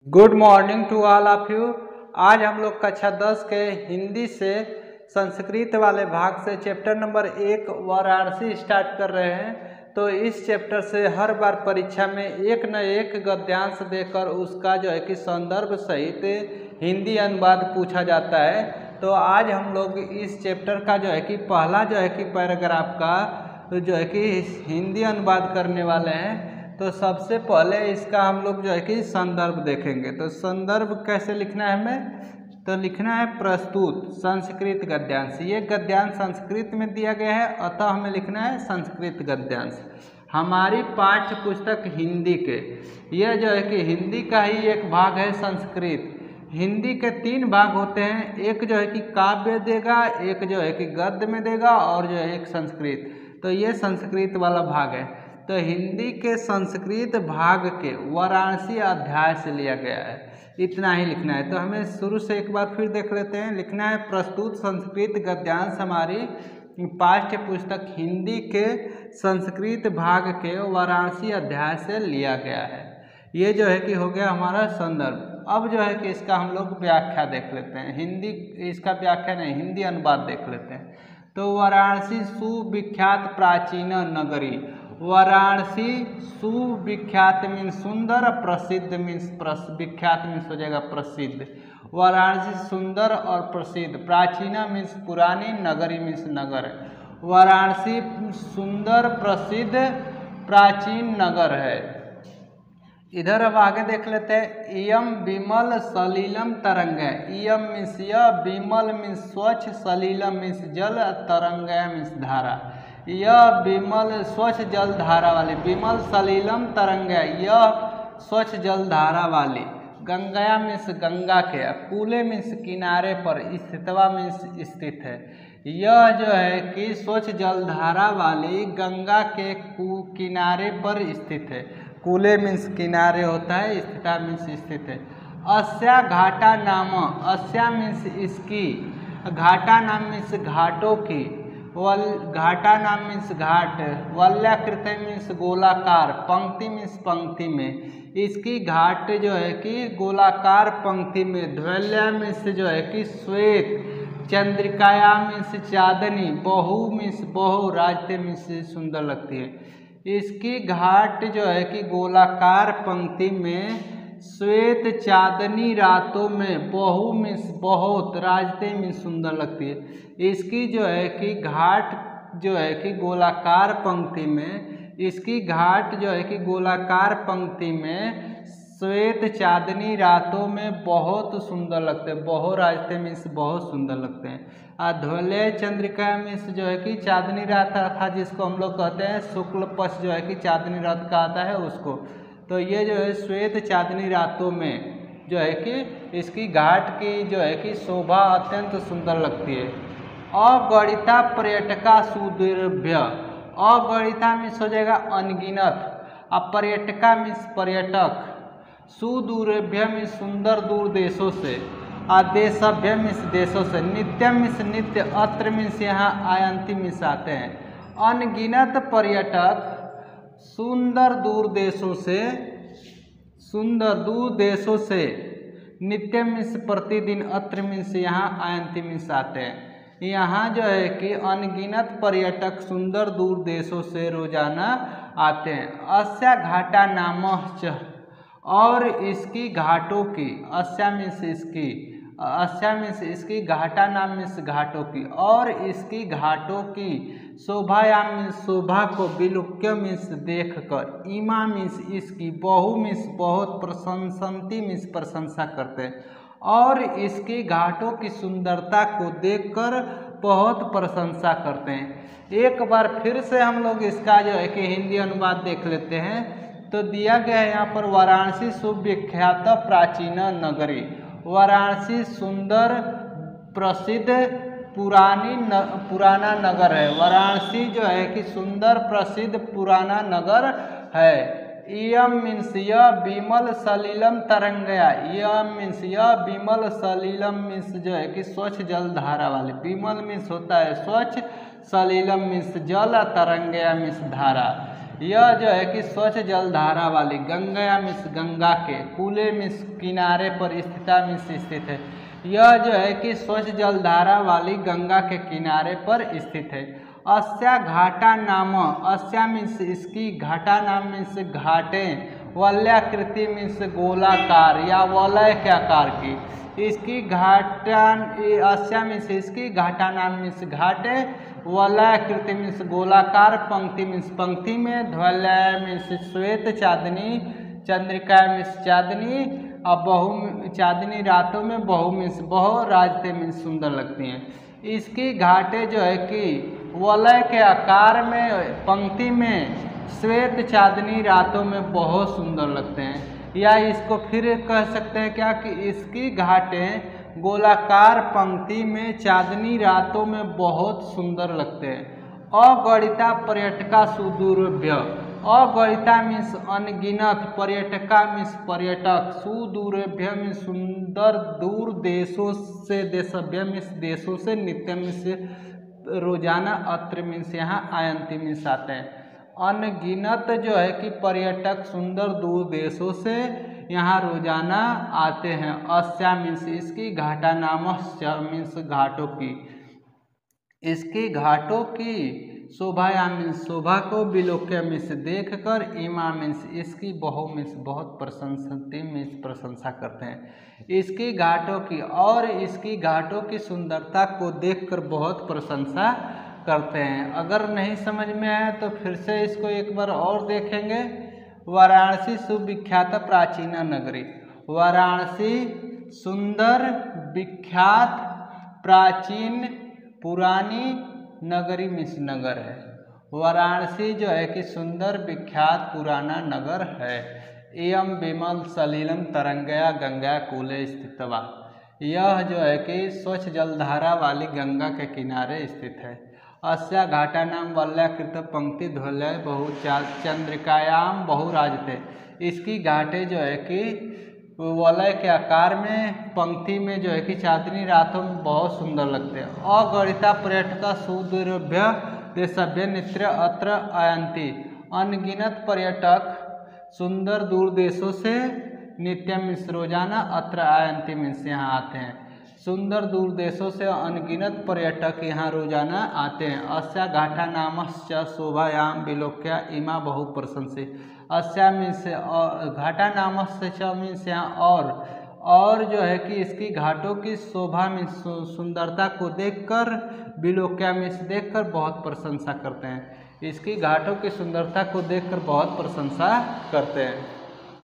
Good morning to all of you. आज हम लोग कक्षा 10 के हिंदी से संस्कृत वाले भाग से चैप्टर नंबर 1 वाराणसी स्टार्ट कर रहे हैं। तो इस चैप्टर से हर बार परीक्षा में एक न एक गद्यांश देकर उसका जो है कि संदर्भ सहित हिंदी अनुवाद पूछा जाता है। तो आज हम लोग इस चैप्टर का जो है कि पहला जो है कि पैराग्राफ का जो है कि हिंदी अनुवाद करने वाले हैं। तो सबसे पहले इसका हम लोग जो है कि संदर्भ देखेंगे। तो संदर्भ कैसे लिखना है हमें, तो लिखना है प्रस्तुत संस्कृत गद्यांश। ये गद्यांश संस्कृत में दिया गया है, अतः हमें लिखना है संस्कृत गद्यांश। हमारी पाठ्य पुस्तक हिंदी के, यह जो है कि हिंदी का ही एक भाग है संस्कृत। हिंदी के 3 भाग होते हैं, एक जो है कि काव्य देगा, एक जो है कि गद्य में देगा और जो है एक संस्कृत। तो ये संस्कृत वाला भाग है। तो हिंदी के संस्कृत भाग के वाराणसी अध्याय से लिया गया है, इतना ही लिखना है। तो हमें शुरू से एक बार फिर देख लेते हैं। लिखना है प्रस्तुत संस्कृत गद्यांश हमारी पाठ्य पुस्तक हिंदी के संस्कृत भाग के वाराणसी अध्याय से लिया गया है। ये जो है कि हो गया हमारा संदर्भ। अब जो है कि इसका हम लोग व्याख्या देख लेते हैं। हिंदी इसका व्याख्या नहीं, हिंदी अनुवाद देख लेते हैं। तो वाराणसी सुविख्यात प्राचीन नगरी। वाराणसी सुविख्यात मीन्स सुंदर, प्रसिद्ध मीन्स विख्यात मीन्स हो जाएगा प्रसिद्ध। वाराणसी सुंदर और प्रसिद्ध, प्राचीना मीन्स पुरानी, नगरी मीन्स नगर। वाराणसी सुंदर प्रसिद्ध प्राचीन नगर है। इधर अब आगे देख लेते हैं। इयम विमल सलीलम तरंग। इयम मीन्स यह, विमल मीन्स स्वच्छ, सलीलम मीन्स जल, तरंग मीन्स धारा। यह विमल स्वच्छ जल धारा वाली, विमल सलीलम तरंग, यह स्वच्छ जल धारा वाली। गंगाया मीन्स गंगा के, कूले मीन्स किनारे पर, स्थितवा मीन्स स्थित है। यह जो है कि स्वच्छ जल धारा वाली गंगा के किनारे पर स्थित है। कूले मीन्स किनारे होता है, स्थिता मीन्स स्थित है। अस्या घाटा नाम, अस्या मीन्स इसकी, घाटा नाम मीन्स घाटों की, घाटा नाम मीन्स घाट, वल्याकृत मीन्स गोलाकार, पंक्ति मीन्स पंक्ति में। इसकी घाट जो है कि गोलाकार पंक्ति में। ध्वल्या मीन्स जो है कि श्वेत, चंद्रिकाया मीन्स चांदनी, बहु मीन्स बहु, राजते मीन्स सुंदर लगती है। इसकी घाट जो है कि गोलाकार पंक्ति में, श्वेत चांदनी रातों में, बहु मीन्स बहुत, राजते मीन्स सुंदर लगती है। इसकी जो है कि घाट जो है कि गोलाकार पंक्ति में, इसकी घाट जो है कि गोलाकार पंक्ति में श्वेत चांदनी रातों में बहुत सुंदर लगते हैं। बहु राजते मीन्स बहुत सुंदर लगते हैं। अध्वलय चंद्रिका मीन्स जो है कि चांदनी रात था, जिसको हम लोग कहते हैं शुक्ल पक्ष जो है कि चांदनी रात का आता है उसको। तो ये जो है श्वेत चांदनी रातों में जो है कि इसकी घाट की जो है कि शोभा अत्यंत सुंदर लगती है। अगणिता पर्यटका सुदीर्घ। अगणिता मीन्स हो जाएगा अनगिनत, और पर्यटका मीन्स पर्यटक। सुदूरभ्य मीन्स सुंदर दूर देशों से, देशभ्य मीन्स देशों से। नित्यम मीन्स नित्य, अत्र मीन्स यहाँ, आयंती मीन्स आते हैं। अनगिनत पर्यटक सुंदर दूर देशों से, सुंदर दूर देशों से। नित्यम मीन्स प्रतिदिन, अत्र मीन्स यहाँ, आयंती मीन्स आते हैं। यहाँ जो है कि अनगिनत पर्यटक सुंदर दूर देशों से रोजाना आते हैं। अस्या घाटा नामश्च, और इसकी घाटों की, अस्या मीन्स इसकी, अस्या मीन्स इसकी, घाटा नाम मीन्स घाटों की, और इसकी घाटों की। शोभायाम मीन्स शोभा को, विलोक्य मीन्स देख कर, इमा मीन्स इसकी, बहु मीन्स बहुत, प्रशंसन्ति मीन्स प्रशंसा करते हैं, और इसकी घाटों की सुंदरता को देखकर बहुत प्रशंसा करते हैं। एक बार फिर से हम लोग इसका जो है कि हिंदी अनुवाद देख लेते हैं। तो दिया गया है यहाँ पर, वाराणसी सुविख्यात प्राचीन नगरी। वाराणसी सुंदर प्रसिद्ध पुराना नगर है। वाराणसी जो है कि सुंदर प्रसिद्ध पुराना नगर है। इयम मीन्स यह, विमल सलीलम तरंगया, यह मीन्स यह, विमल सलीलम मीन्स जो है कि स्वच्छ जल धारा वाली। विमल मीन्स होता है स्वच्छ, सलीलम मीन्स जल, तरंगया मीन्स धारा। यह जो है कि स्वच्छ जलधारा वाली गंगा मीन्स गंगा के, कूले मीन्स किनारे पर, स्थिता मीन्स स्थित है। यह जो है कि स्वच्छ जलधारा वाली गंगा के किनारे पर स्थित है। अस्या घाटा नाम, अस्या मीन्स इसकी, घाटा नाम मीन्स घाटें, वलयाकृति मीन्स गोलाकार या वलय के आकार की, इसकी घाटा, अस्या मीन्स इसकी, घाटा नाम मीन्स घाटे, वलयाकृति मीन्स गोलाकार, पंक्ति मीन्स पंक्ति में, ध्वलय मीन्स श्वेत चांदनी, चंद्रिका मीन्स चांदनी, और बहु चांदनी रातों में, बहु मीन्स बहु, राजते मीन्स सुंदर लगती हैं। इसकी घाटे जो है कि वलय के आकार में, पंक्ति में, श्वेत चांदनी रातों में बहुत सुंदर लगते हैं। या इसको फिर कह सकते हैं क्या कि इसकी घाटें गोलाकार पंक्ति में, चांदनी रातों में बहुत सुंदर लगते हैं। अगणिता पर्यटका सुदूरभ्य, अगणिता मीन्स अनगिनत, पर्यटका मीन्स पर्यटक, सुदूरभ्य मीन्स सुंदर, दूर देशों से, देशभ्य मीन्स देशों से, नित्य मीन्स रोजाना, अत्र मीन्स यहाँ, आयंती मीन्स आते हैं। अनगिनत जो है कि पर्यटक सुंदर दूर देशों से यहाँ रोजाना आते हैं। अस्या मीन्स इसकी, घाटा नामस्य मीन्स घाटों की, इसकी घाटों की, शोभाया मीन्स शोभा को, विलोक्य मीन्स देख कर, इमा मीन्स इसकी, बहु मीन्स बहुत, प्रशंसती मीन्स प्रशंसा करते हैं। इसकी घाटों की, और इसकी घाटों की सुंदरता को देखकर बहुत प्रशंसा करते हैं। अगर नहीं समझ में आया तो फिर से इसको एक बार और देखेंगे। वाराणसी सुविख्यात प्राचीन नगरी, वाराणसी सुंदर, विख्यात, प्राचीन, पुरानी, नगरी मीन्स नगर है। वाराणसी जो है कि सुंदर, विख्यात, पुराना नगर है। एवं विमल सलिलम तरंगया गंगा कूले स्थितवा, यह जो है कि स्वच्छ जलधारा वाली गंगा के किनारे स्थित है। अस्या घाटा नाम वलयाकृत पंक्ति ध्वलय बहु चंद्रिकायाम बहुराजते, इसकी घाटे जो है कि वलय के आकार में, पंक्ति में जो है कि चांदनी रातों में बहुत सुंदर लगते हैं। अगणिता पर्यटका सुदूरभ्य देशभ्य नित्य अत्र आयंती, अनगिनत पर्यटक सुंदर दूर देशों से, नित्य मीन्स रोजाना, अत्र आयंती मीन्स यहाँ आते हैं। सुंदर दूर देशों से अनगिनत पर्यटक यहाँ रोजाना आते हैं। अस्या घाटा नामस्य शोभायाम विलोक्या इमा बहु प्रशंसी, अस्या मीन्स घाटा नामस्य च मीन्स यहाँ और जो है कि इसकी घाटों की शोभा मीन्स सुंदरता को देखकर, विलोक्या मीन्स देखकर बहुत प्रशंसा करते हैं। इसकी घाटों की सुंदरता को देखकर बहुत प्रशंसा करते हैं।